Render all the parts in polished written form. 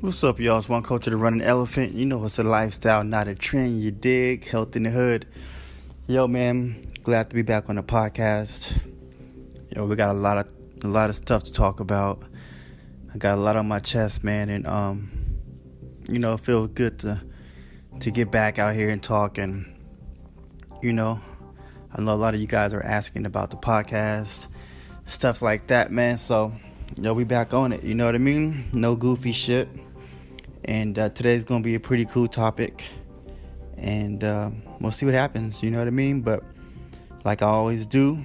What's up, y'all? It's one culture to run an elephant. You know it's a lifestyle, not a trend. You dig? Health in the hood. Yo, man, glad to be back on the podcast. Yo, we got a lot of stuff to talk about. I got a lot on my chest, man, and it feels good to get back out here and talk. And I know a lot of you guys are asking about the podcast, stuff like that, man. So, we back on it. You know what I mean? No goofy shit. And today's going to be a pretty cool topic. And we'll see what happens, you know what I mean? But like I always do,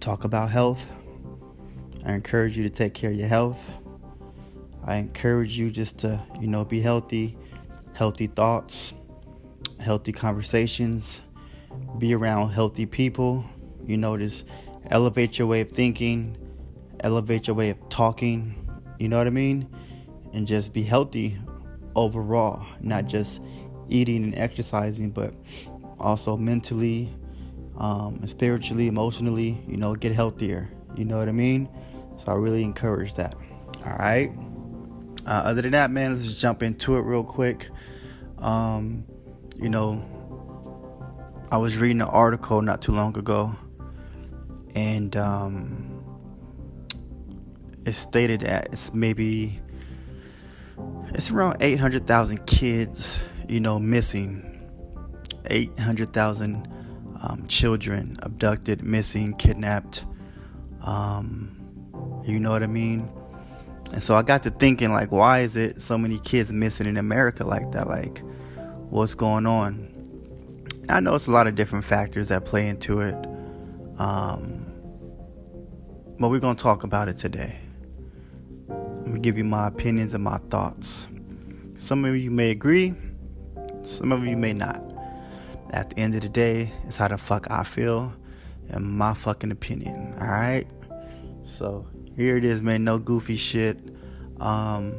talk about health. I encourage you to take care of your health. I encourage you just to, be healthy thoughts, healthy conversations, be around healthy people, just elevate your way of thinking, elevate your way of talking, you know what I mean? And just be healthy overall, not just eating and exercising, but also mentally, spiritually, emotionally, get healthier. You know what I mean? So I really encourage that. All right. Other than that, man, let's just jump into it real quick. I was reading an article not too long ago, and it stated that it's around 800,000 kids, missing. 800,000 children abducted, missing, kidnapped. You know what I mean? And so I got to thinking, like, why is it so many kids missing in America like that? Like, what's going on? I know it's a lot of different factors that play into it. But we're going to talk about it today. I'm going to give you my opinions and my thoughts. Some of you may agree, some of you may not. At the end of the day, it's how the fuck I feel and my fucking opinion, alright? So, here it is, man, no goofy shit. Let's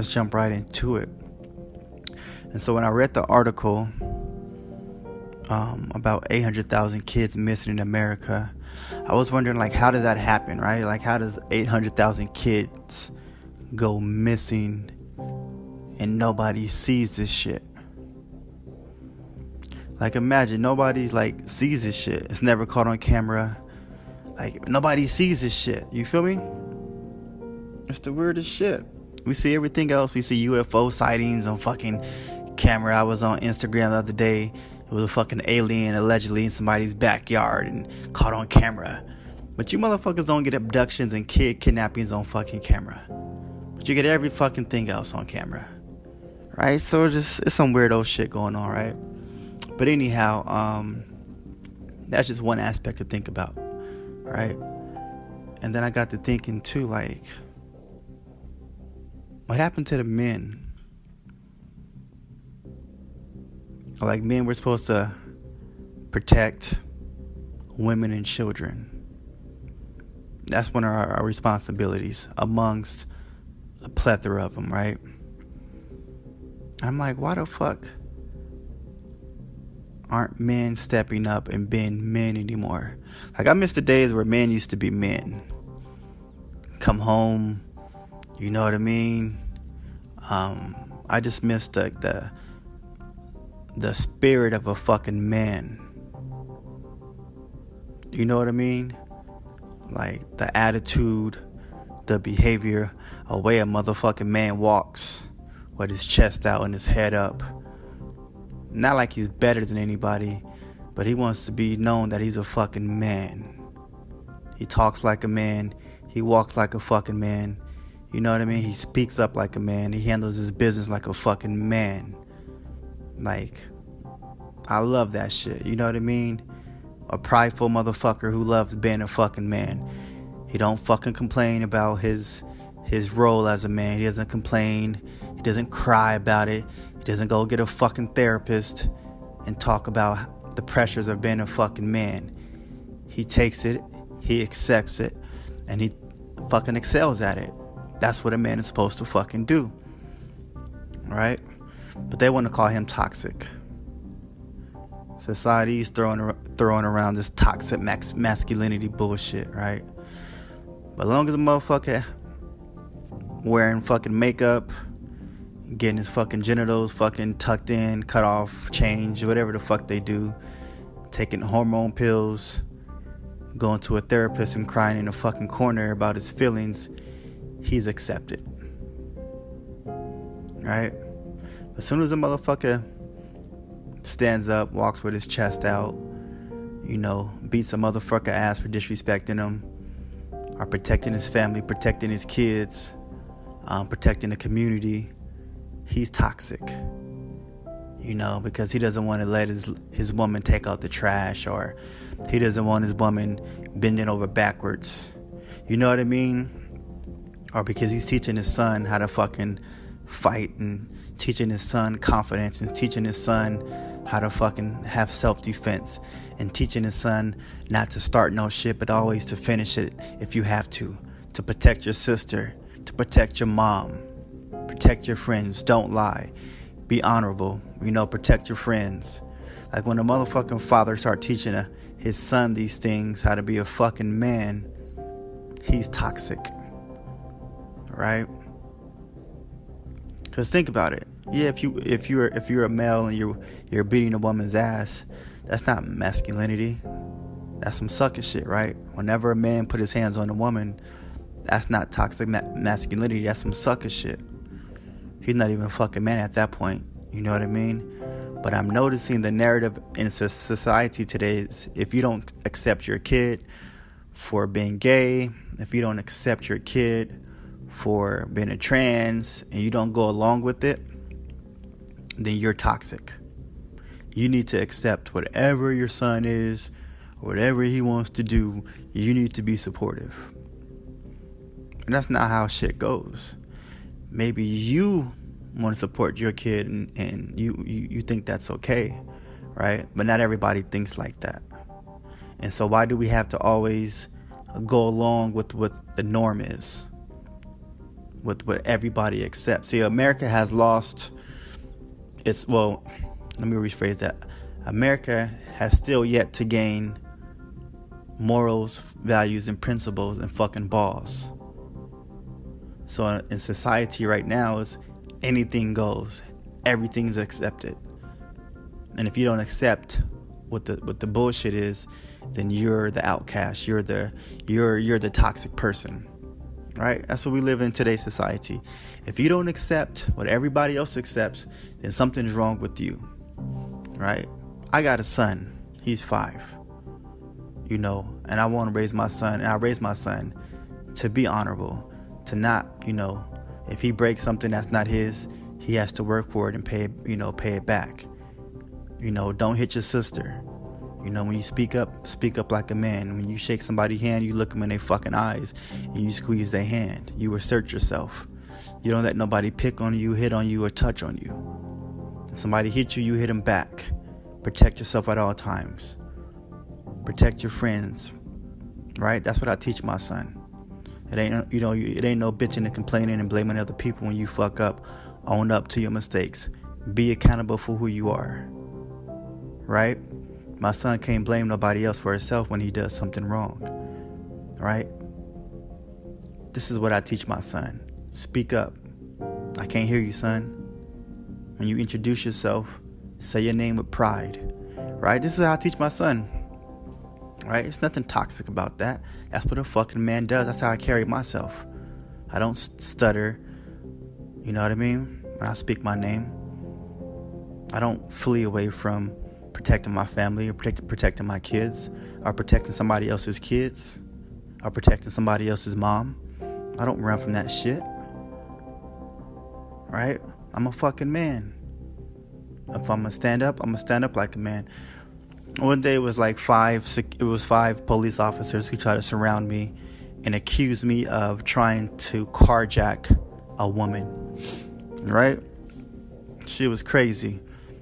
jump right into it. And so when I read the article about 800,000 kids missing in America, I was wondering, like, how does that happen, right? Like, how does 800,000 kids go missing and nobody sees this shit? Like, imagine nobody, like, sees this shit. It's never caught on camera. Like, nobody sees this shit. You feel me? It's the weirdest shit. We see everything else. We see UFO sightings on fucking camera. I was on Instagram the other day. It was a fucking alien allegedly in somebody's backyard and caught on camera. But you motherfuckers don't get abductions and kidnappings on fucking camera. But you get every fucking thing else on camera. Right? So it's some weirdo shit going on, right? But anyhow, that's just one aspect to think about. Right? And then I got to thinking too, like, what happened to the men? Like, men were supposed to protect women and children. That's one of our responsibilities amongst a plethora of them, right? I'm like, why the fuck aren't men stepping up and being men anymore? Like, I miss the days where men used to be men. Come home, you know what I mean? I just miss the spirit of a fucking man. You know what I mean? Like, the attitude, the behavior, a way a motherfucking man walks with his chest out and his head up. Not like he's better than anybody, but he wants to be known that he's a fucking man. He talks like a man. He walks like a fucking man. You know what I mean? He speaks up like a man. He handles his business like a fucking man. Like, I love that shit. You know what I mean? A prideful motherfucker who loves being a fucking man. He don't fucking complain about his role as a man. He doesn't complain. He doesn't cry about it. He doesn't go get a fucking therapist and talk about the pressures of being a fucking man. He takes it, he accepts it, and he fucking excels at it. That's what a man is supposed to fucking do. Right? But they want to call him toxic. Society's throwing around this toxic masculinity bullshit, right? But as long as a motherfucker wearing fucking makeup, getting his fucking genitals fucking tucked in, cut off, changed, whatever the fuck they do, taking hormone pills, going to a therapist and crying in a fucking corner about his feelings, he's accepted. Right? As soon as a motherfucker stands up, walks with his chest out, beats a motherfucker ass for disrespecting him, or protecting his family, protecting his kids, protecting the community, he's toxic. Because he doesn't want to let his woman take out the trash, or he doesn't want his woman bending over backwards. You know what I mean? Or because he's teaching his son how to fucking fight, and teaching his son confidence, and teaching his son how to fucking have self-defense, and teaching his son not to start no shit but always to finish it if you have to protect your sister, to protect your mom, protect your friends, don't lie, be honorable, protect your friends. Like when a motherfucking father start teaching his son these things, how to be a fucking man, he's toxic. Right? Because think about it. Yeah, if you're a male and you're beating a woman's ass, that's not masculinity. That's some sucker shit, right? Whenever a man put his hands on a woman, that's not toxic masculinity. That's some sucker shit. He's not even a fucking man at that point. You know what I mean? But I'm noticing the narrative in society today is, if you don't accept your kid for being gay, if you don't accept your kid for being a trans, and you don't go along with it, then you're toxic. You need to accept whatever your son is, whatever he wants to do. You need to be supportive. And that's not how shit goes. Maybe you want to support your kid and you think that's okay, right? But not everybody thinks like that. And so why do we have to always go along with what the norm is, with what everybody accepts? See, America has lost its, well, let me rephrase that. America has still yet to gain morals, values, and principles and fucking balls. So in society right now, is anything goes, everything's accepted. And if you don't accept what the bullshit is, then you're the outcast. You're the toxic person, right? That's what we live in today's society. If you don't accept what everybody else accepts, then something's wrong with you, right? I got a son. He's 5, and I want to raise my son, and I raise my son to be honorable, to not, if he breaks something that's not his, he has to work for it and pay it back. Don't hit your sister. When you speak up like a man. When you shake somebody's hand, you look them in their fucking eyes and you squeeze their hand. You assert yourself. You don't let nobody pick on you, hit on you, or touch on you. If somebody hits you, you hit them back. Protect yourself at all times. Protect your friends. Right? That's what I teach my son. It ain't no bitching and complaining and blaming other people when you fuck up. Own up to your mistakes. Be accountable for who you are. Right? My son can't blame nobody else for himself when he does something wrong. Right? This is what I teach my son. Speak up. I can't hear you, son. When you introduce yourself, say your name with pride. Right? This is how I teach my son. Right? There's nothing toxic about that. That's what a fucking man does. That's how I carry myself. I don't stutter. You know what I mean? When I speak my name, I don't flee away from protecting my family, or protecting my kids, or protecting somebody else's kids, or protecting somebody else's mom. I don't run from that shit. Right? I'm a fucking man. If I'm gonna stand up, I'm gonna stand up like a man. One day it was 5 police officers who tried to surround me and accuse me of trying to carjack a woman. Right? She was crazy.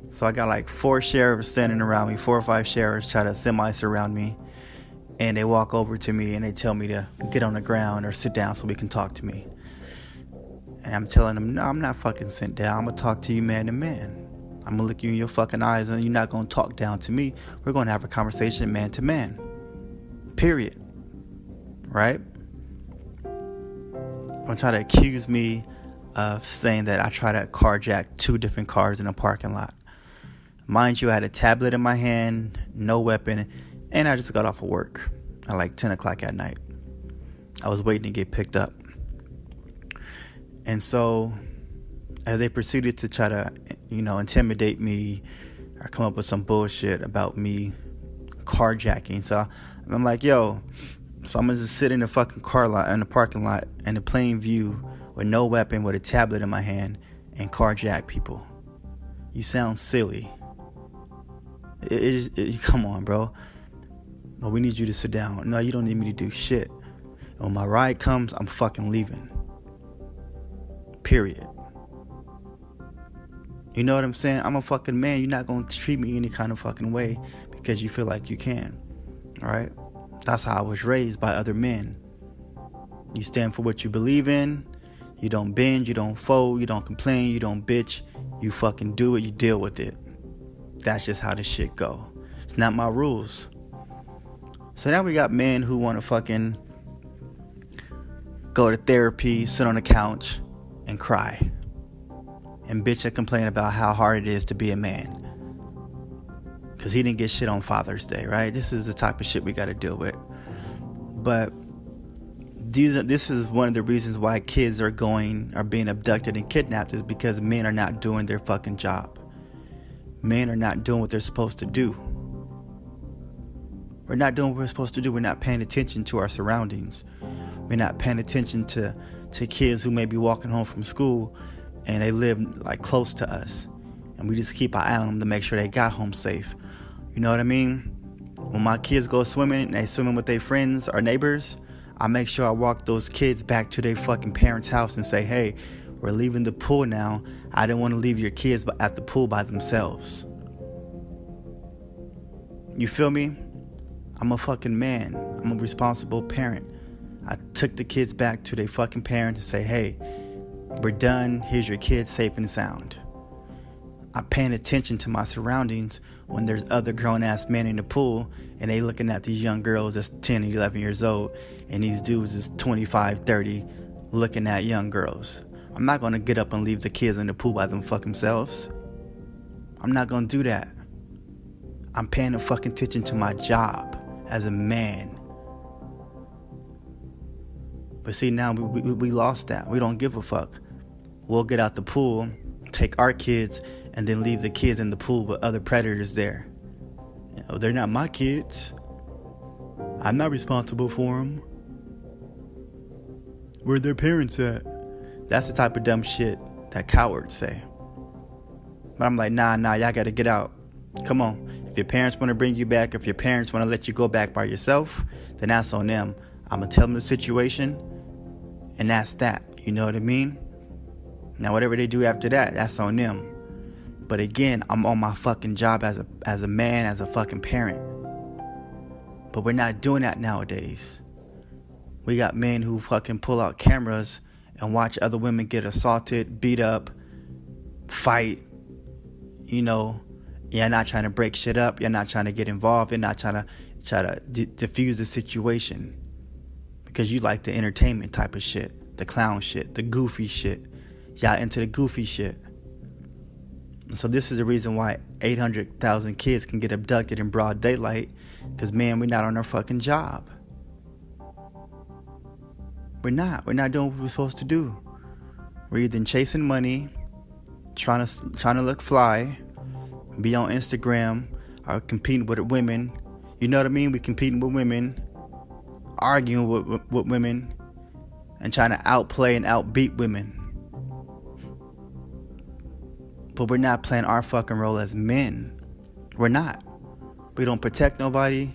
So I got 4 sheriffs standing around me, 4 or 5 sheriffs try to semi-surround me. And they walk over to me and they tell me to get on the ground or sit down so we can talk to me. And I'm telling them, no, I'm not fucking sitting down. I'm going to talk to you man to man. I'm going to look you in your fucking eyes and you're not going to talk down to me. We're going to have a conversation man to man. Period. Right? gonna try to accuse me of saying that I tried to carjack 2 different cars in a parking lot. Mind you, I had a tablet in my hand, no weapon, and I just got off of work at like 10 o'clock at night. I was waiting to get picked up. And so, as they proceeded to try to, intimidate me or come up with some bullshit about me carjacking, so I'm like, yo, so I'm gonna just sit in the fucking car lot, in the parking lot, in the plain view, with no weapon, with a tablet in my hand, and carjack people. You sound silly. Come on, bro. Well, we need you to sit down. No, you don't need me to do shit. When my ride comes, I'm fucking leaving. Period. You know what I'm saying? I'm a fucking man. You're not gonna treat me any kind of fucking way because you feel like you can. Alright? That's how I was raised by other men. You stand for what you believe in. You don't bend, you don't fold, you don't complain, you don't bitch. You fucking do it, you deal with it. That's just how this shit go. It's not my rules. So now we got men who want to fucking go to therapy, sit on the couch, and cry. And bitch and complain about how hard it is to be a man. Because he didn't get shit on Father's Day, right? This is the type of shit we got to deal with. But this is one of the reasons why kids are being abducted and kidnapped, is because men are not doing their fucking job. Men are not doing what they're supposed to do. We're not doing what we're supposed to do. We're not paying attention to our surroundings. We're not paying attention to kids who may be walking home from school and they live like close to us. And we just keep our eye on them to make sure they got home safe. You know what I mean? When my kids go swimming and they swimming with their friends or neighbors, I make sure I walk those kids back to their fucking parents' house and say, hey, we're leaving the pool now. I didn't want to leave your kids at the pool by themselves. You feel me? I'm a fucking man. I'm a responsible parent. I took the kids back to their fucking parents and say, hey, we're done. Here's your kids safe and sound. I'm paying attention to my surroundings when there's other grown-ass men in the pool and they looking at these young girls that's 10 and 11 years old and these dudes is 25, 30 looking at young girls. I'm not going to get up and leave the kids in the pool by them fucking selves. I'm not going to do that. I'm paying fucking attention to my job as a man. But see, now we lost that. We don't give a fuck. We'll get out the pool, take our kids, and then leave the kids in the pool with other predators there. They're not my kids. I'm not responsible for them. Where their parents at? That's the type of dumb shit that cowards say. But I'm like, nah, y'all gotta get out. Come on. If your parents want to bring you back, if your parents want to let you go back by yourself, then that's on them. I'm gonna tell them the situation, and that's that. You know what I mean? Now, whatever they do after that, that's on them. But again, I'm on my fucking job as a man, as a fucking parent. But we're not doing that nowadays. We got men who fucking pull out cameras and watch other women get assaulted, beat up, fight. You know, you're not trying to break shit up. You're not trying to get involved. You're not trying to diffuse the situation. Because you like the entertainment type of shit, the clown shit, the goofy shit. Y'all into the goofy shit. So this is the reason why 800,000 kids can get abducted in broad daylight. Because, man, we're not on our fucking job. We're not doing what we're supposed to do. We're either chasing money, trying to look fly, be on Instagram, or competing with women. You know what I mean? We're competing with women, arguing with women, and trying to outplay and outbeat women. But we're not playing our fucking role as men. We're not. We don't protect nobody.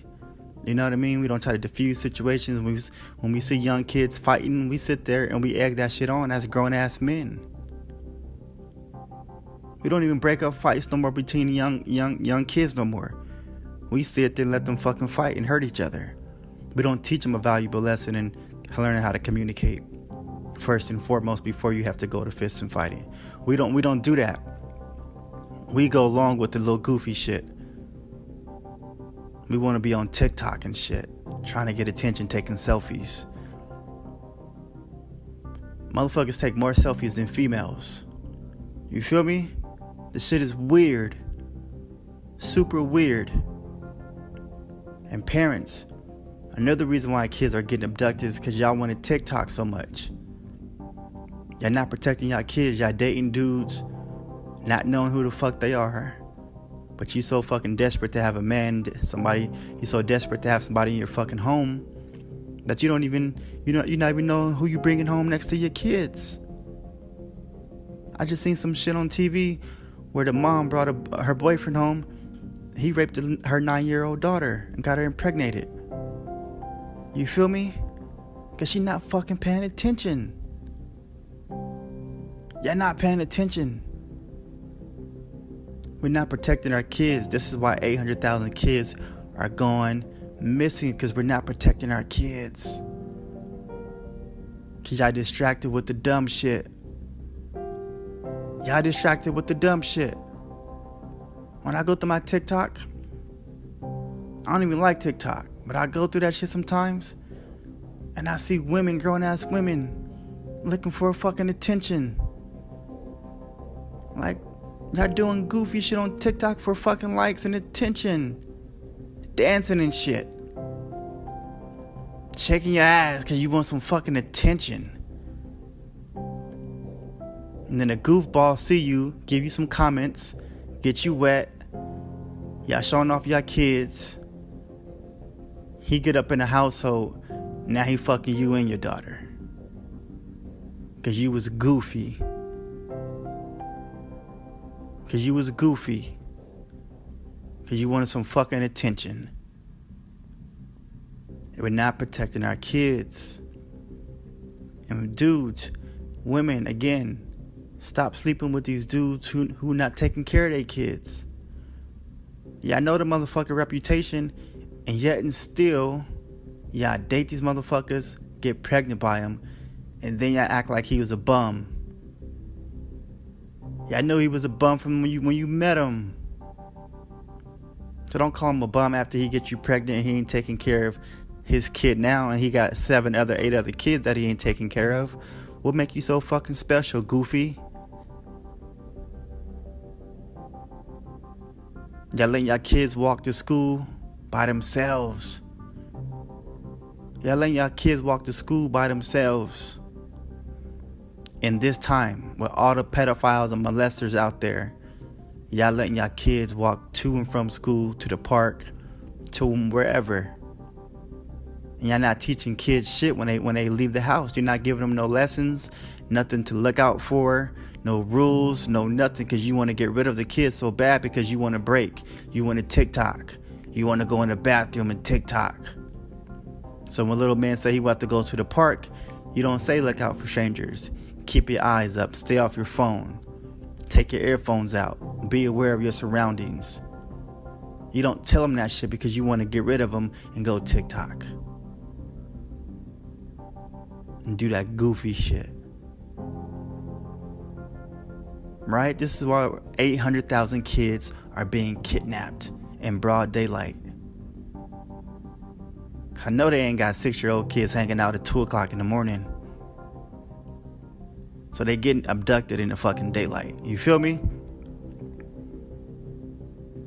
You know what I mean? We don't try to diffuse situations. When we see young kids fighting, we sit there and we egg that shit on as grown-ass men. We don't even break up fights no more between young kids no more. We sit there and let them fucking fight and hurt each other. We don't teach them a valuable lesson in learning how to communicate first and foremost before you have to go to fists and fighting. We don't do that. We go along with the little goofy shit. We want to be on TikTok and shit, trying to get attention, taking selfies. Motherfuckers take more selfies than females. You feel me? This shit is weird. Super weird. And parents, another reason why kids are getting abducted is because y'all want to TikTok so much. Y'all not protecting y'all kids. Y'all dating dudes, not knowing who the fuck they are. But you so fucking desperate to have a man, somebody, you so desperate to have somebody in your fucking home that you not even know who you bringing home next to your kids. I just seen some shit on TV where the mom brought her boyfriend home. He raped her 9-year-old daughter and got her impregnated. You feel me? Because she not fucking paying attention. Y'all not paying attention. We're not protecting our kids. This is why 800,000 kids are going missing, because we're not protecting our kids. Because y'all distracted with the dumb shit. Y'all distracted with the dumb shit. When I go through my TikTok, I don't even like TikTok, but I go through that shit sometimes, and I see women, grown-ass women, looking for fucking attention. Like, y'all doing goofy shit on TikTok for fucking likes and attention. Dancing and shit. Shaking your ass because you want some fucking attention. And then a goofball see you, give you some comments, get you wet. Y'all showing off your kids. He get up in the household. Now he fucking you and your daughter. Because you was goofy. Because you was goofy. Because you wanted some fucking attention. We're not protecting our kids. And dudes, women, again, stop sleeping with these dudes who not taking care of their kids. Yeah, I know the motherfucker reputation, and yet and still, y'all date these motherfuckers, get pregnant by them, and then y'all act like he was a bum. Yeah, I know he was a bum from when you met him. So don't call him a bum after he gets you pregnant and he ain't taking care of his kid now, and he got 8 other kids that he ain't taking care of. What make you so fucking special, goofy? Y'all letting y'all kids walk to school by themselves. Y'all letting y'all kids walk to school by themselves. In this time, with all the pedophiles and molesters out there, y'all letting y'all kids walk to and from school, to the park, to wherever. And y'all not teaching kids shit when they leave the house. You're not giving them no lessons, nothing to look out for, no rules, no nothing, because you want to get rid of the kids so bad because you want to break. You want to TikTok. You want to go in the bathroom and TikTok. So when little man say he want to go to the park, you don't say look out for strangers. Keep your eyes up. Stay off your phone. Take your earphones out. Be aware of your surroundings. You don't tell them that shit because you want to get rid of them and go TikTok. And do that goofy shit. Right? This is why 800,000 kids are being kidnapped in broad daylight. I know they ain't got 6-year-old kids hanging out at 2 o'clock in the morning. So they getting abducted in the fucking daylight. You feel me?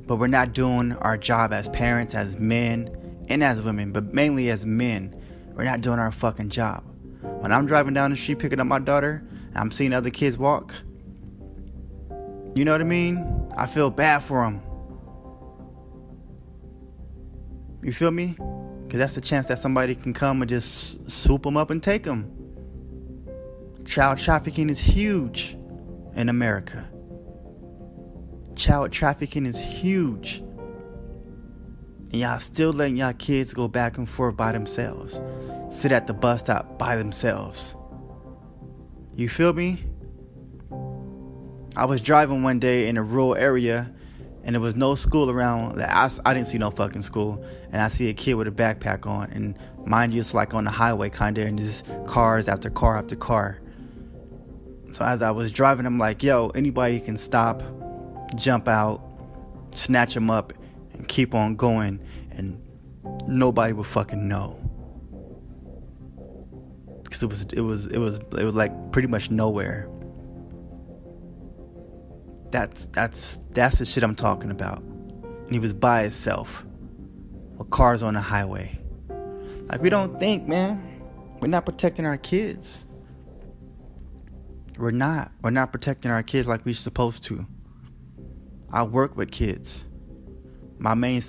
But we're not doing our job as parents, as men, and as women, but mainly as men. We're not doing our fucking job. When I'm driving down the street picking up my daughter, and I'm seeing other kids walk, you know what I mean? I feel bad for them. You feel me? Because that's the chance that somebody can come and just swoop them up and take them. Child trafficking is huge in America. Child trafficking is huge. And y'all still letting y'all kids go back and forth by themselves. Sit at the bus stop by themselves. You feel me? I was driving one day in a rural area, and there was no school around. I didn't see no fucking school. And I see a kid with a backpack on. And mind you, it's like on the highway kind of, and there's cars after car after car. So as I was driving, I'm like, yo, anybody can stop, jump out, snatch them up, and keep on going. And nobody will fucking know. Because because it was like pretty much nowhere. That's the shit I'm talking about. And he was by himself with cars on the highway. Like, we don't think, man. We're not protecting our kids. We're not protecting our kids like we're supposed to. I work with kids. My main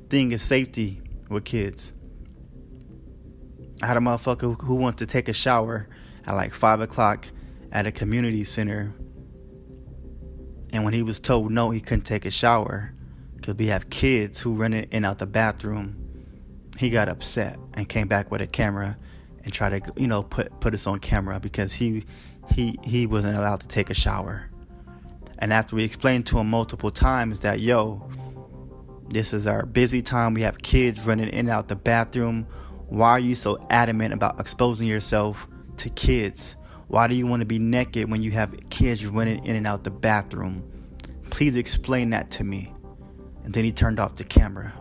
thing is safety with kids. I had a motherfucker who wanted to take a shower at like 5 o'clock at a community center. And when he was told no, he couldn't take a shower because we have kids who run in and out the bathroom, he got upset and came back with a camera and tried to, put us on camera because he wasn't allowed to take a shower. And after we explained to him multiple times that, this is our busy time. We have kids running in and out the bathroom. Why are you so adamant about exposing yourself to kids? Why do you want to be naked when you have kids running in and out the bathroom? Please explain that to me. And then he turned off the camera.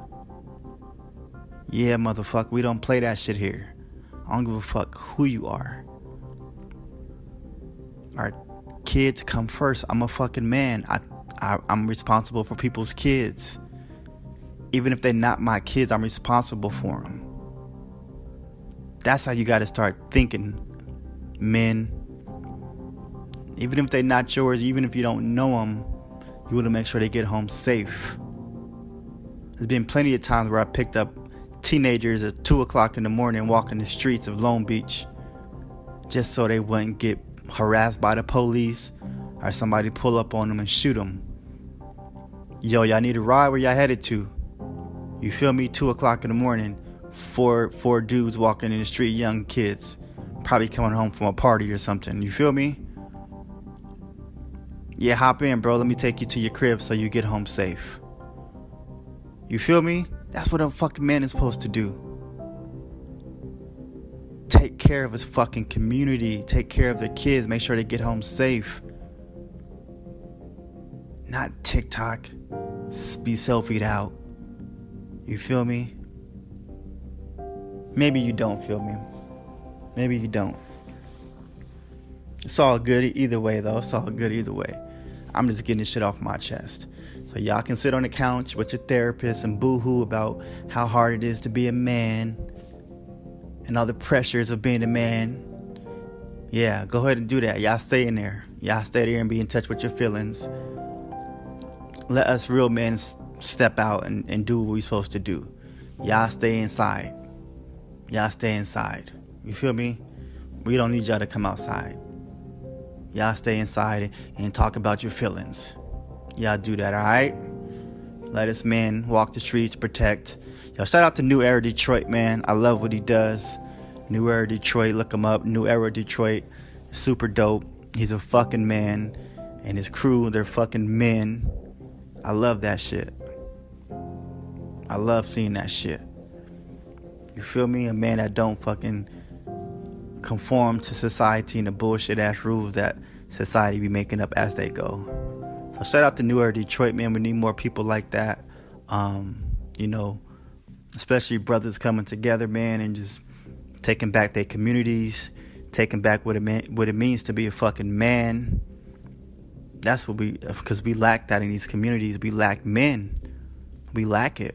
Yeah, motherfucker, we don't play that shit here. I don't give a fuck who you are. Our kids come first. I'm a fucking man. I'm responsible for people's kids. Even if they're not my kids, I'm responsible for them. That's how you got to start thinking, men. Even if they're not yours, even if you don't know them, you want to make sure they get home safe. There's been plenty of times where I picked up teenagers at 2 o'clock in the morning walking the streets of Long Beach just so they wouldn't get harassed by the police or somebody pull up on them and shoot them. Y'all need a ride? Where y'all headed to? You feel me? 2 o'clock in the morning, four dudes walking in the street, young kids, probably coming home from a party or something. You feel me? Yeah, hop in, bro. Let me take you to your crib so you get home safe. You feel me? That's what a fucking man is supposed to do. Take care of his fucking community. Take care of the kids. Make sure they get home safe. Not TikTok. Be selfied out. You feel me? Maybe you don't feel me. Maybe you don't. It's all good either way, though. It's all good either way. I'm just getting this shit off my chest. So y'all can sit on the couch with your therapist and boo-hoo about how hard it is to be a man and all the pressures of being a man. Yeah, go ahead and do that. Y'all stay in there. Y'all stay there and be in touch with your feelings. Let us real men step out and do what we're supposed to do. Y'all stay inside. Y'all stay inside. You feel me? We don't need y'all to come outside. Y'all stay inside and talk about your feelings. Y'all do that, alright? Let us men walk the streets, protect. Yo, shout out to New Era Detroit, man. I love what he does. New Era Detroit, look him up. New Era Detroit, super dope. He's a fucking man. And his crew, they're fucking men. I love that shit. I love seeing that shit. You feel me? A man that don't fucking conform to society and the bullshit ass rules that society be making up as they go. So shout out to New Era Detroit, man. We need more people like that. Especially brothers coming together, man, and just taking back their communities, taking back what it means to be a fucking man. That's what because we lack that in these communities. We lack men. We lack it.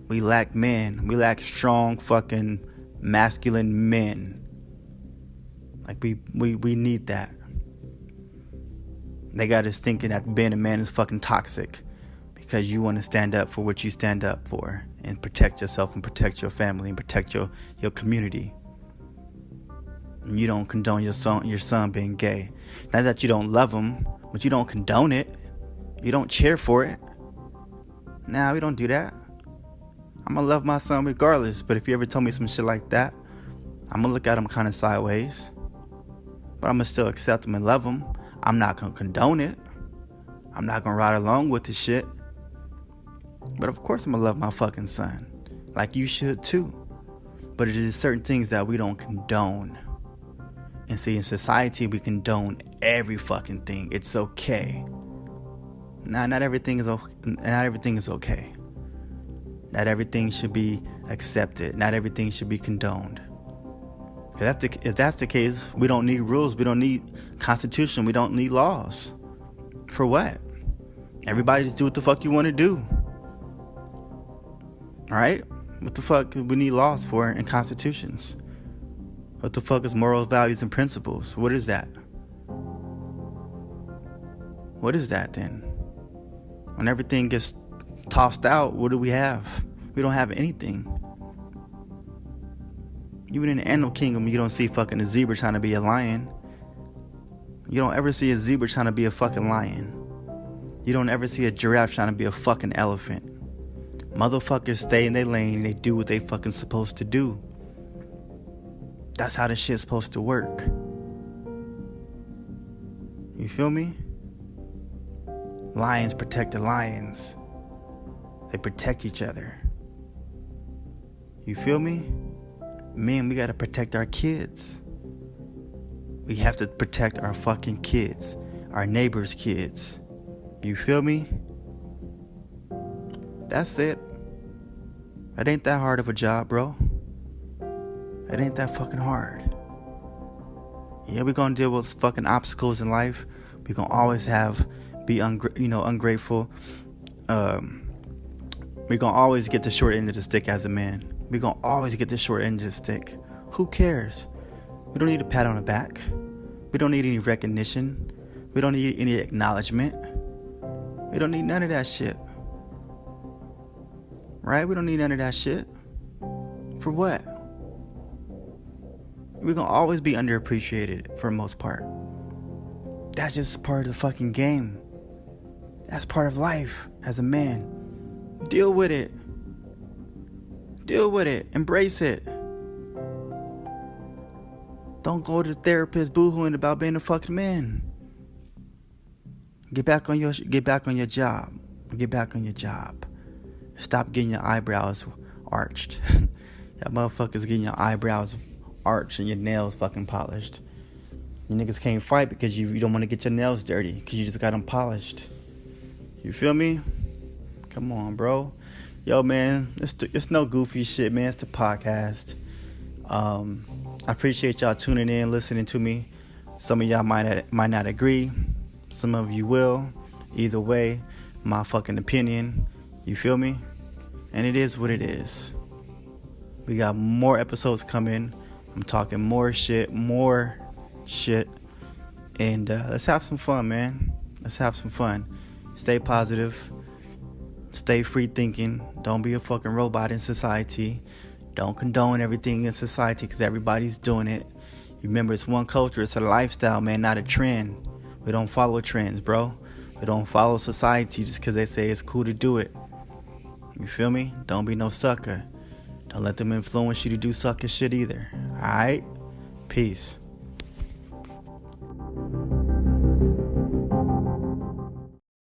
We lack men. We lack strong fucking masculine men. Like we need that. They got us thinking that being a man is fucking toxic because you want to stand up for what you stand up for and protect yourself and protect your family and protect your community. And you don't condone your son being gay. Not that you don't love him, but you don't condone it. You don't cheer for it. Nah, we don't do that. I'm gonna love my son regardless, but if you ever tell me some shit like that, I'm gonna look at him kind of sideways. But I'm gonna still accept him and love him. I'm not gonna condone it. I'm not gonna ride along with the shit. But of course I'm gonna love my fucking son. Like you should too. But it is certain things that we don't condone. And see, in society we condone every fucking thing. It's okay. Not everything is okay. Not everything should be accepted. Not everything should be condoned. If that's the case, we don't need rules. We don't need constitution. We don't need laws. For what? Everybody just do what the fuck you want to do. Alright? What the fuck we need laws for and constitutions? What the fuck is morals, values, and principles? What is that? What is that then? When everything gets tossed out, what do we have? We don't have anything. Even in the animal kingdom, you don't see fucking a zebra trying to be a lion. You don't ever see a zebra trying to be a fucking lion. You don't ever see a giraffe trying to be a fucking elephant. Motherfuckers stay in their lane and they do what they fucking supposed to do. That's how this shit's supposed to work. You feel me? Lions protect the lions. They protect each other. You feel me? Men, we gotta protect our kids. We have to protect our fucking kids. Our neighbors' kids. You feel me? That's it. It ain't that hard of a job, bro. It ain't that fucking hard. Yeah, we're gonna deal with fucking obstacles in life. We're gonna always be ungrateful. We're gonna always get the short end of the stick as a man. We're gonna always get the short end of the stick. Who cares? We don't need a pat on the back. We don't need any recognition. We don't need any acknowledgement. We don't need none of that shit. Right? We don't need none of that shit. For what? We're gonna always be underappreciated for the most part. That's just part of the fucking game. That's part of life as a man. Deal with it. Deal with it. Embrace it. Don't go to the therapist boo-hooing about being a fucking man. Get back on your job. Get back on your job. Stop getting your eyebrows arched. Y'all motherfuckers getting your eyebrows arched and your nails fucking polished. You niggas can't fight because you don't want to get your nails dirty because you just got them polished. You feel me? Come on, bro. Yo, man, it's no goofy shit, man. It's the podcast. I appreciate y'all tuning in, listening to me. Some of y'all might not agree. Some of you will. Either way, my fucking opinion. You feel me? And it is what it is. We got more episodes coming. I'm talking more shit. And let's have some fun, man. Let's have some fun. Stay positive. Stay free thinking. Don't be a fucking robot in society. Don't condone everything in society because everybody's doing it. You remember, it's one culture. It's a lifestyle, man, not a trend. We don't follow trends, bro. We don't follow society just because they say it's cool to do it. You feel me? Don't be no sucker. Don't let them influence you to do sucker shit either. Alright? Peace.